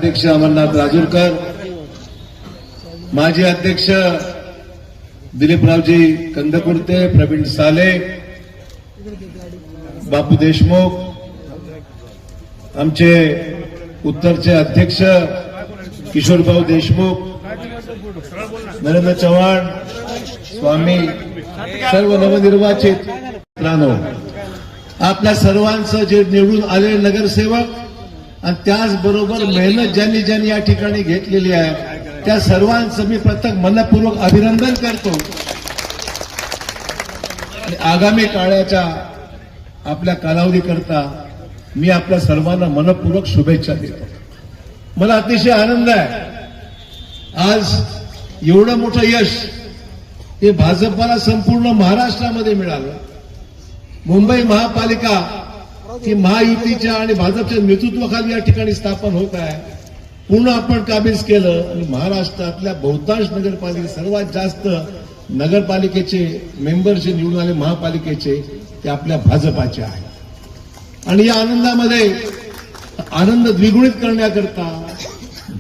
अध्यक्ष अमरनाथ राजूरकर, माजी अध्यक्ष दिलीपरावजी कंदकुर्ते, प्रवीण साले, बापू देशमुख, आमचे उत्तरचे अध्यक्ष किशोरभाऊ देशमुख, नरेंद्र चव्हाण, स्वामी, सर्व नवनिर्वाचित मित्रांनो, आपल्या सर्वांचं जे निवडून आलेले नगरसेवक आणि त्याचबरोबर मेहनत ज्यांनी ज्यांनी या ठिकाणी घेतलेली आहे त्या सर्वांचं मी प्रत्येक मनपूर्वक अभिनंदन करतो आणि आगामी काळाच्या आपल्या कालावधीकरता मी आपल्या सर्वांना मनपूर्वक शुभेच्छा देतो। मला अतिशय आनंद आहे आज एवढं मोठं यश हे भाजपला संपूर्ण महाराष्ट्रामध्ये मिळालं। मुंबई महापालिका ही महायुतीच्या आणि भाजपच्या नेतृत्वाखाली या ठिकाणी स्थापन होत आहे। पूर्ण आपण काबीज केलं आणि महाराष्ट्रातल्या बहुतांश नगरपालिका सर्वात जास्त नगरपालिकेचे मेंबर जे निवडून आले महापालिकेचे ते आपल्या भाजपाचे आहे। आणि या आनंदामध्ये आनंद द्विगुणित करण्याकरता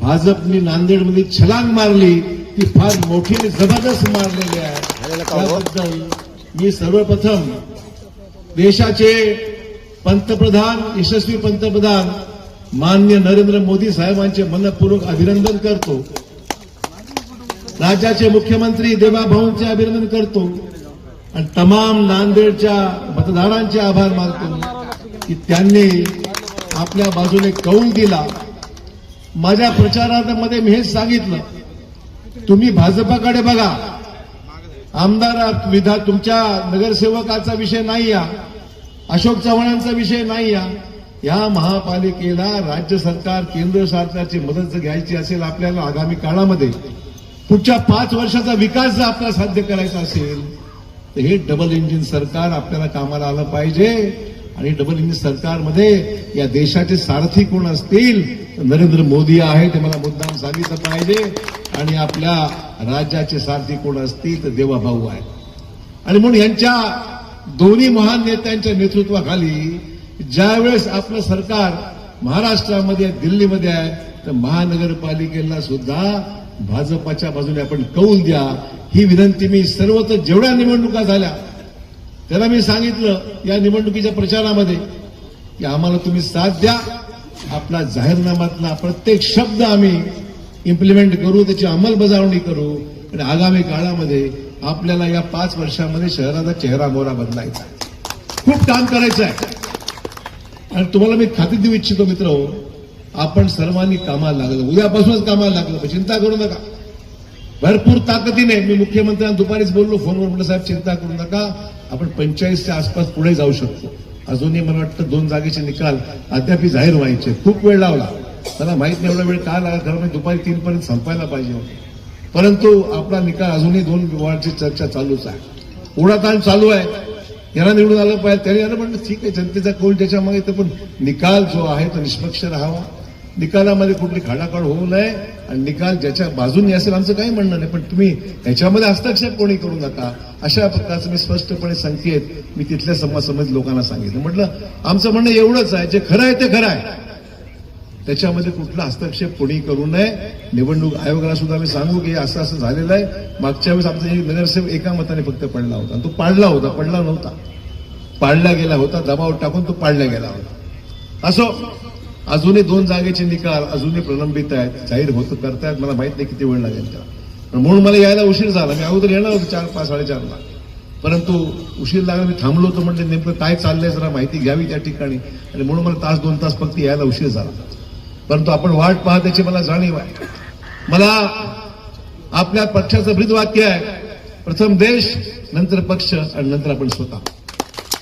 भाजपने नांदेडमध्ये छलांग मारली ती फार मोठी आणि जबरदस्त मारलेली आहे। त्याबद्दल मी सर्वप्रथम देशाचे पंतप्रधान, यशस्वी पंतप्रधान माननीय नरेंद्र मोदी साहेबांचे मनपूर्वक अभिनंदन करतो। राज्याचे मुख्यमंत्री देवाभाऊंचे अभिनंदन करतो आणि तमाम नांदेडच्या मतदारांचे आभार मानतो की त्यांनी आपल्या बाजूने कौल दिला। माझ्या प्रचारामध्ये मी हेच सांगितलं, तुम्ही भाजपाकडे बघा, आमदार तुमच्या नगरसेवकाचा विषय नाही या, अशोक चव्हाणांचा विषय नाही या महापालिकेला राज्य सरकार केंद्र सरकारची मदत जर घ्यायची असेल आपल्याला आगामी काळामध्ये पुढच्या 5 वर्षाचा विकास जर आपल्याला साध्य करायचा असेल तर हे डबल इंजिन सरकार आपल्याला कामाला आलं पाहिजे। आणि डबल इंजिन सरकारमध्ये या देशाचे सारथी कोण असतील तर नरेंद्र मोदी आहे ते मला मुद्दाम सांगितलं पाहिजे आणि आपल्या राज्याचे सारथी कोण असतील तर देवाभाऊ आहे। आणि म्हणून यांच्या दोन्ही महान नेत्यांच्या नेतृत्वाखाली ज्यावेळेस आपलं सरकार महाराष्ट्रामध्ये दिल्लीमध्ये आहे तर महानगरपालिकेला सुद्धा भाजपाच्या बाजूने आपण कौल द्या ही विनंती मी सर्वत्र जेवढ्या निवडणुका झाल्या त्याला मी सांगितलं या निवडणुकीच्या प्रचारामध्ये की आम्हाला तुम्ही साथ द्या, आपला जाहीरनाम्यातला प्रत्येक शब्द आम्ही इम्प्लिमेंट करू, त्याची अंमलबजावणी करू आणि आगामी काळामध्ये आपल्याला या 5 वर्षामध्ये शहराचा चेहरा मोहरा बदलायचा आहे, खूप काम करायचं आहे। आणि तुम्हाला मी खात्री देऊ इच्छितो मित्र, आपण सर्वांनी कामाला लागलं, उद्यापासूनच कामाला लागलं, चिंता करू नका। भरपूर ताकदीने मी मुख्यमंत्र्यांना दुपारीच बोललो फोनवर, म्हटलं साहेब चिंता करू नका, आपण 45च्या आसपास पुढे जाऊ शकतो। अजूनही मला वाटतं 2 जागेचे निकाल अद्याप जाहीर व्हायचे, खूप वेळ लावला, मला माहित नाही एवढा वेळ का लागला, खरं म्हणजे दुपारी 3 पर्यंत संपायला पाहिजे होते, परंतु आपला निकाल अजूनही 2 वॉर्डची चर्चा चालूच आहे, ओढाताण चालू आहे। यांना निवडून आलं पाहिजे, त्याने याला म्हणलं ठीक आहे जनतेचा कौल त्याच्यामागे, तर पण निकाल जो आहे तो निष्पक्ष राहावा, निकालामध्ये कुठली खाडाखाड होऊ नये आणि निकाल ज्याच्या बाजूने असेल आमचं काही म्हणणं नाही, पण तुम्ही त्याच्यामध्ये हस्तक्षेप कोणी करू नका अशा प्रकारचं मी स्पष्टपणे संकेत मी तिथल्या समाज लोकांना सांगितलं। म्हटलं आमचं म्हणणं एवढंच आहे, जे खरं आहे ते खरं आहे, त्याच्यामध्ये कुठला हस्तक्षेप कोणी करू नये। निवडणूक आयोगाला सुद्धा मी सांगू की असं असं झालेलं आहे, मागच्या वेळेस आमचा नगरसेवक एका मताने फक्त पडला होता, तो पडला नव्हता, पाडला गेला होता, दबाव टाकून तो पाडला गेला होता। असो, अजूनही 2 जागेचे निकाल अजूनही प्रलंबित आहेत, जाहीर होत करतायत, मला माहित नाही किती वेळ लागेल त्याला, म्हणून मला यायला उशीर झाला। मी अगोदर येणार होतो 4, 5, 4:30ला, परंतु उशीर लागला, मी थांबलो होतो, म्हणजे नेमकं काय चाललंय जरा माहिती घ्यावी त्या ठिकाणी, आणि म्हणून मला 1-2 तास फक्त यायला उशीर झाला, परंतु आपण वाट पाहत त्याची मला जाणीव आहे। मला आपल्या पक्षाचं ब्रीदवाक्य आहे, प्रथम देश, नंतर पक्ष आणि नंतर आपण स्वतः,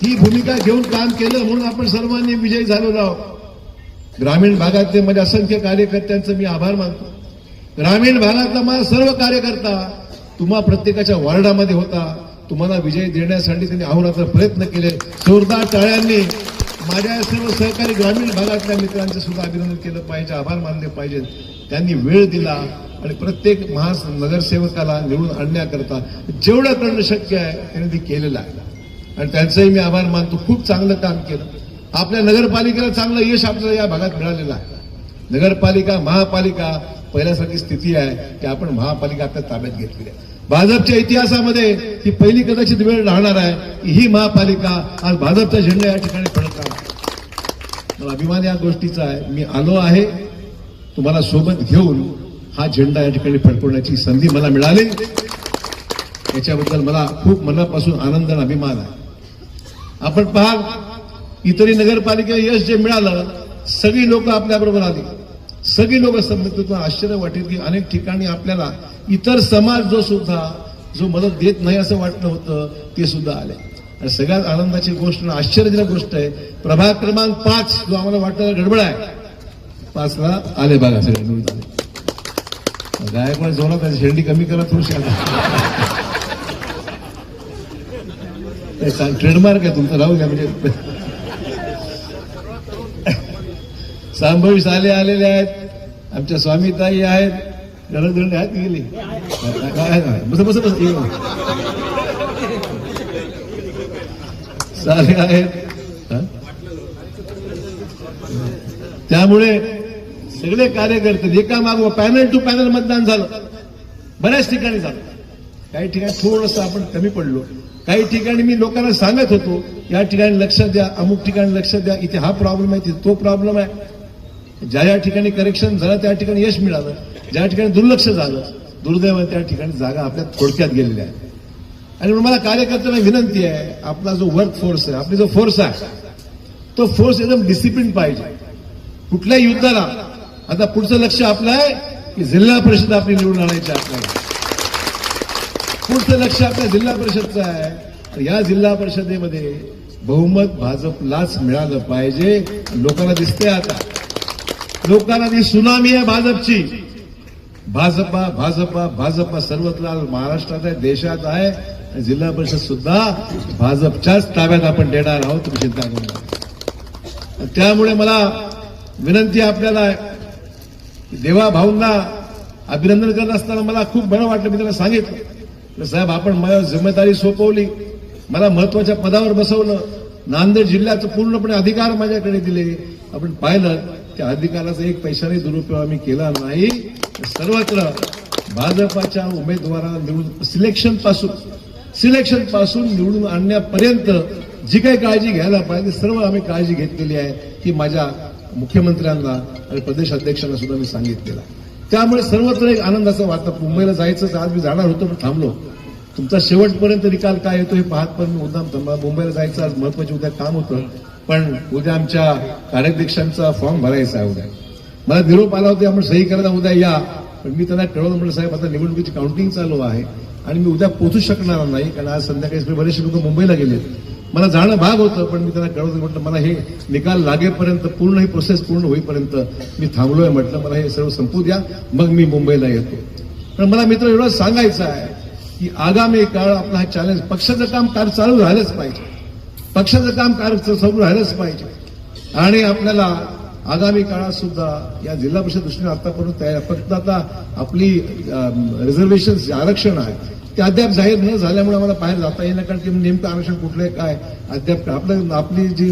ही भूमिका घेऊन काम केलं म्हणून आपण सर्वांनी विजयी झालेलो आहोत। ग्रामीण भागातले माझ्या असंख्य कार्यकर्त्यांचं मी आभार मानतो। ग्रामीण भागातला माझा सर्व कार्यकर्ता तुम्हा प्रत्येकाच्या वॉर्डामध्ये होता, तुम्हाला विजय देण्यासाठी त्यांनी अहोरात्र प्रयत्न केले। जोरदार टाळ्यांनी माझ्या सर्व सहकारी ग्रामीण भागातल्या मित्रांचं सुद्धा अभिनंदन केलं पाहिजे, आभार मानले पाहिजे। त्यांनी वेळ दिला आणि प्रत्येक नगरसेवकाला निवडून आणण्याकरता जेवढं करणं शक्य आहे त्यांनी ते केलेलं आहे आणि त्यांचंही मी आभार मानतो। खूप चांगलं काम केलं, आपल्या नगरपालिकेला चांगलं यश आपल्याला या भागात मिळालेलं आहे। नगरपालिका महापालिका पहिल्यासारखी स्थिती आहे की आपण महापालिका आपल्या ताब्यात घेतली आहे. भाजपच्या इतिहासामध्ये ही पहिली कदाचित वेळ राहणार आहे की ही महापालिका आज भाजपचा झेंडा या ठिकाणी फडकणार आहे. मला अभिमान या गोष्टीचा आहे. मी आलो आहे तुम्हाला सोबत घेऊन हा झेंडा या ठिकाणी फडकवण्याची संधी मला मिळाली. याच्याबद्दल मला खूप मनापासून आनंद आणि अभिमान आहे. आपण पाहाल इतरही नगरपालिकेला यश जे मिळालं सगळी लोक आपल्याबरोबर आली. सगळी लोक समजून आश्चर्य वाटेल की अनेक ठिकाणी आपल्याला इतर समाज जो मदत देत नाही असं वाटलं होतं ते सुद्धा आले. आणि सगळ्यात आनंदाची गोष्ट आश्चर्यजनक गोष्ट आहे प्रभाग क्रमांक 5 जो आम्हाला वाटतं गडबड आहे 5 ला आले बघा सगळे निवडून आले. गायकवाड जोरात शेंडी कमी करत थोडीशी ट्रेडमार्क आहे तुमचं राहू द्या. म्हणजे सांभवी साले आलेले आहेत. आमच्या स्वामीताई आहेत. गणदंड आहेत गेली बस बस बस साले आहेत. त्यामुळे सगळे कार्यकर्ते एका मागोवा पॅनल टू पॅनल मतदान झालं. बऱ्याच ठिकाणी झालं. काही ठिकाणी थोडंसं आपण कमी पडलो. काही ठिकाणी मी लोकांना सांगत होतो या ठिकाणी लक्ष द्या अमुक ठिकाणी लक्ष द्या इथे हा प्रॉब्लेम आहे तिथे तो प्रॉब्लेम आहे. ज्या ठिकाणी करेक्शन झालं त्या ठिकाणी यश मिळालं. ज्या ठिकाणी दुर्लक्ष झालं दुर्दैव त्या ठिकाणी जागा आपल्या थोडक्यात गेलेल्या आहे. आणि मला कार्यकर्त्यांना विनंती आहे आपला जो वर्क फोर्स आहे आपली जो फोर्स आहे तो फोर्स एकदम डिसिप्लिन पाहिजे. कुठल्याही युद्धाला आता पुढचं लक्ष आपलं आहे की जिल्हा परिषद आपली निवडून आणायची. आपल्याला पुढचं लक्ष आपल्या जिल्हा परिषदचं आहे. या जिल्हा परिषदेमध्ये बहुमत भाजपलाच मिळालं पाहिजे. लोकांना दिसते आता लोकांना ती सुनामी आहे भाजपची. भाजपा भाजपा भाजपा सर्वत्र महाराष्ट्रात आहे देशात आहे. जिल्हा परिषद सुद्धा भाजपच्याच ताब्यात आपण देणार आहोत तुम्ही चिंता करू नका. त्यामुळे मला विनंती आपल्याला आहे देवा भाऊंना अभिनंदन करत असताना मला खूप बरं वाटलं. मी त्यांना सांगितलं साहेब आपण मला जिम्मेदारी सोपवली मला महत्वाच्या पदावर बसवलं. नांदेड जिल्ह्याचं पूर्णपणे अधिकार माझ्याकडे दिले. आपण पाहिलं त्या अधिकाराचा एक पैशाही दुरुपयोग आम्ही केला नाही. सर्वत्र भाजपाच्या उमेदवारांना निवडून सिलेक्शन पासून निवडून आणण्यापर्यंत जी काही काळजी घ्यायला पाहिजे सर्व आम्ही काळजी घेतलेली आहे की माझ्या मुख्यमंत्र्यांना आणि प्रदेश अध्यक्षांना सुद्धा मी सांगितलेलं. त्यामुळे सर्वत्र एक आनंदाचं वातावरण. मुंबईला जायचं आज मी जाणार होतो पण थांबलो. तुमचा शेवटपर्यंत निकाल काय येतो हे पाहत पण मी मुद्दाम थांबा. मुंबईला जायचं आज महत्वाचं उद्या काम होतं पण उद्या आमच्या कार्याध्यक्षांचा फॉर्म भरायचा आहे. उद्या मला निरोप आला होता आपण सही करायला उद्या या पण मी त्यांना कळवलं म्हटलं साहेब आता निवडणुकीची काउंटिंग चालू आहे आणि मी उद्या पोहोचू शकणार नाही कारण आज संध्याकाळी बरेचसे लोक मुंबईला गेले. मला जाणं भाग होतं पण मी त्यांना कळवलं म्हटलं मला हे निकाल लागेपर्यंत पूर्ण ही प्रोसेस पूर्ण होईपर्यंत मी थांबलोय म्हटलं मला हे सर्व संपू द्या मग मी मुंबईला येतो. पण मला मित्र एवढं सांगायचं आहे की आगामी काळ आपला हा चॅलेंज पक्षाचं काम चालू राहिलंच पाहिजे. पक्षाचं काम चालू राहिलंच पाहिजे आणि आपल्याला आगामी काळात सुद्धा या जिल्हा परिषद दृष्टीने आतापर्यंत तयार. फक्त आता आपली रिझर्वेशन आरक्षण आहे ते अद्याप जाहीर न झाल्यामुळे आम्हाला बाहेर जाता येईल कारण की नेमकं आरक्षण कुठलं काय अद्याप आपली जी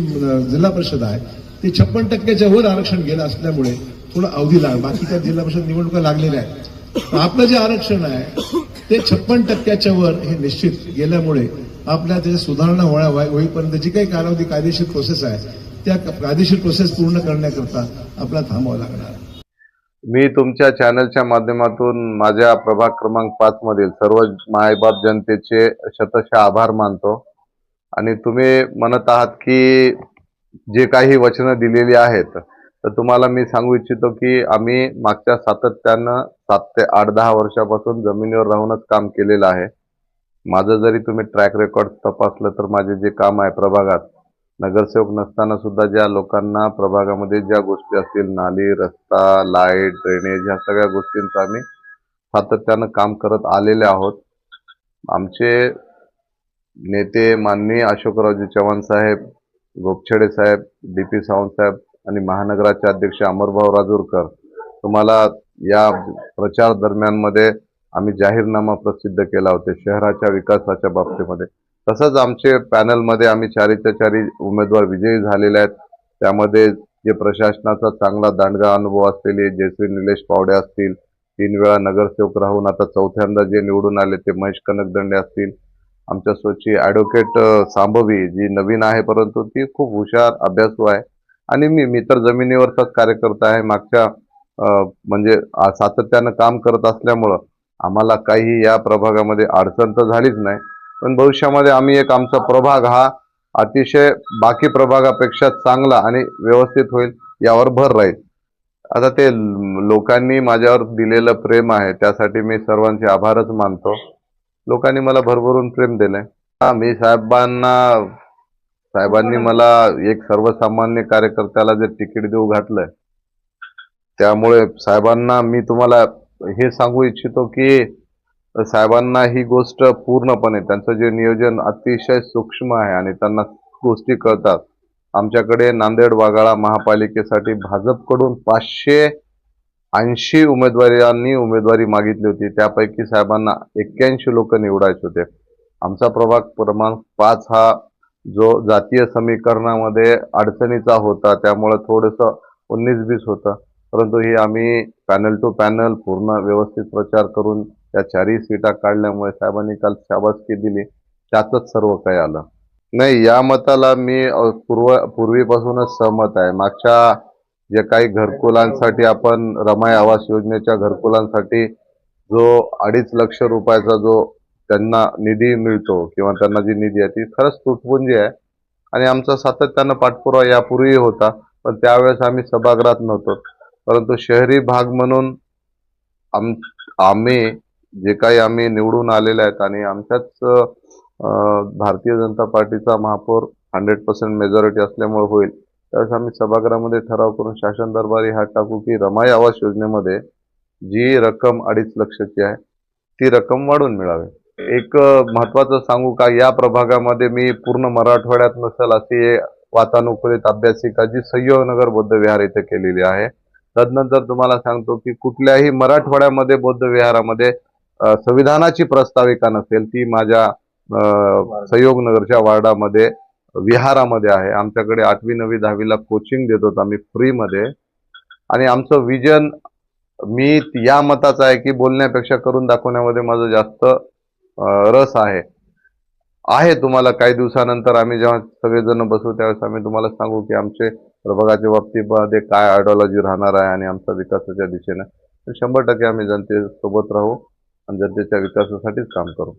जिल्हा परिषद आहे ते 56% वर आरक्षण गेलं असल्यामुळे थोडं अवधी लागला. बाकीच्या जिल्हा परिषद निवडणुका लागलेल्या आहेत. आपलं जे आरक्षण आहे ते 56% वर हे निश्चित गेल्यामुळे आपल्या त्याच्या सुधारणा होईपर्यंत जी काही कालावधी कायदेशीर प्रोसेस आहे त्या कायदेशीर प्रोसेस पूर्ण करण्याकरता आपल्याला थांबावं लागणार. मी तुमच्या चॅनलच्या माध्यमातून माझ्या प्रभाग क्रमांक 5 मधील सर्व मायबाप जनतेचे शतशः आभार मानतो आणि तुम्ही म्हणत आहात की जे काही वचनं दिलेली आहेत तर तुम्हाला मी सांगू इच्छितो की आम्ही मागच्या सातत्यानं 7 ते 8-10 वर्षापासून जमिनीवर राहूनच काम केलेलं आहे. माझं जरी तुम्ही ट्रॅक रेकॉर्ड तपासलं तर माझे जे काम आहे प्रभागात नगरसेवक नसताना सुद्धा ज्या लोकांना प्रभागामध्ये ज्या गोष्टी असतील नाली रस्ता लाईट ड्रेनेज ह्या सगळ्या गोष्टींचं आम्ही सातत्यानं काम करत आलेले आहोत. आमचे नेते माननीय अशोकरावजी चव्हाण साहेब गोपछडे साहेब DP सावंत साहेब आणि महानगराचे अध्यक्ष अमरभाऊ राजूरकर तुम्हाला या प्रचार दरम्यान मध्ये आम्ही जाहीरनामा प्रसिद्ध केला होता शहराच्या विकासाच्या बाबतीमध्ये. तसंच आमचे पॅनलमध्ये आम्ही 4च्या 4 उमेदवार विजयी झालेले आहेत. त्यामध्ये जे प्रशासनाचा चांगला दांडगा अनुभव असलेले जयश्री निलेश पावडे असतील, 3 वेळा नगरसेवक राहून आता चौथ्यांदा जे निवडून आले ते महेश कनकदंडे असतील, आमच्या सोची ॲडव्होकेट सांभवी जी नवीन आहे परंतु ती खूप हुशार अभ्यासू आहे, आणि मी तर जमिनीवरचाच कार्यकर्ता आहे. मागच्या म्हणजे सातत्यानं काम करत असल्यामुळं आम्हाला काही या प्रभागामध्ये अडचण तर झालीच नाही. पण भविष्यामध्ये आम्ही आमचा प्रभाग हा अतिशय बाकी प्रभागापेक्षा चांगला आणि व्यवस्थित होईल यावर भर राहील. आता ते लोकांनी माझ्यावर दिलेलं प्रेम आहे त्यासाठी मी सर्वांचे आभारच मानतो. लोकांनी मला भरभरून प्रेम दिलंय. मी साहेबांनी मला एक सर्वसामान्य कार्यकर्त्याला जे तिकीट देऊ घातलंय, त्यामुळे साहेबांना मी तुम्हाला हे सांगू इच्छितो की साहेबांना ही गोष्ट पूर्णपणे त्यांचं जे नियोजन अतिशय सूक्ष्म आहे आणि त्यांना गोष्टी कळतात. आमच्याकडे नांदेड वाघाळा महापालिकेसाठी भाजपकडून 580 उमेदवारांनी उमेदवारी मागितली होती. त्यापैकी साहेबांना 81 लोक निवडायचे होते. आमचा प्रभाग क्रमांक 5 हा जो जातीय समीकरणामध्ये अडचणीचा होता, त्यामुळे थोडंसं 19-20 होतं. परंतु ही आम्ही पॅनल टू पॅनल पूर्ण व्यवस्थित प्रचार करून त्या 4ही सीटा काढल्यामुळे साहेबांनी काल शाबासकी दिली. त्यातच सर्व काही आलं. नाही, या मताला मी पूर्वीपासूनच सहमत आहे. मागच्या जे काही घरकुलांसाठी आपण रमाई आवास योजनेच्या घरकुलांसाठी जो 2.5 लक्ष रुपयाचा जो त्यांना निधी मिळतो किंवा त्यांना जी निधी आहे ती खरंच तुटपुंजी आहे, आणि आमचा सातत्यानं पाठपुरावा यापूर्वी होता, पण त्यावेळेस आम्ही सभागृहात नव्हतो. परंतु शहरी भाग म्हणून आम्ही जे काही आम्ही निवडून आलेले आहेत आणि आमच्याच भारतीय जनता पार्टीचा महापौर 100% मेजॉरिटी असल्यामुळे होईल, त्यावेळेस आम्ही सभागृहामध्ये ठराव करून शासन दरबारी हात टाकू की रमाई आवास योजनेमध्ये जी रक्कम 2.5 लक्षाची आहे ती रक्कम वाढून मिळावी. एक महत्वाचं सांगू का, या प्रभागामध्ये मी पूर्ण मराठवाड्यात नसेल अशी वातानुकूलित अभ्यासिका जी संयोगनगर बौद्ध विहार इथे केलेली आहे. तदनंतर तुम्हाला सांगतो की कुठल्याही मराठवाड्यामध्ये बौद्ध विहारामध्ये संविधानाची प्रस्ताविका नसेल ती माझ्या संयोगनगरच्या वार्डामध्ये विहारामध्ये आहे. आमच्याकडे 8वी 9वी 10वीला कोचिंग देतो आम्ही फ्रीमध्ये, आणि आमचं विजन मी या मताचा आहे की बोलण्यापेक्षा करून दाखवण्यामध्ये माझं जास्त रस आहे. तुम्हाला काही दिवसानंतर आम्ही जेव्हा सगळेजण बसू त्यावेळेस आम्ही तुम्हाला सांगू की आमचे प्रभागाच्या बाबतीमध्ये काय आयडिओलॉजी राहणार आहे आणि आमचा विकासाच्या दिशेने 100% आम्ही जनतेसोबत राहू आणि जनतेच्या विकासासाठीच काम करू.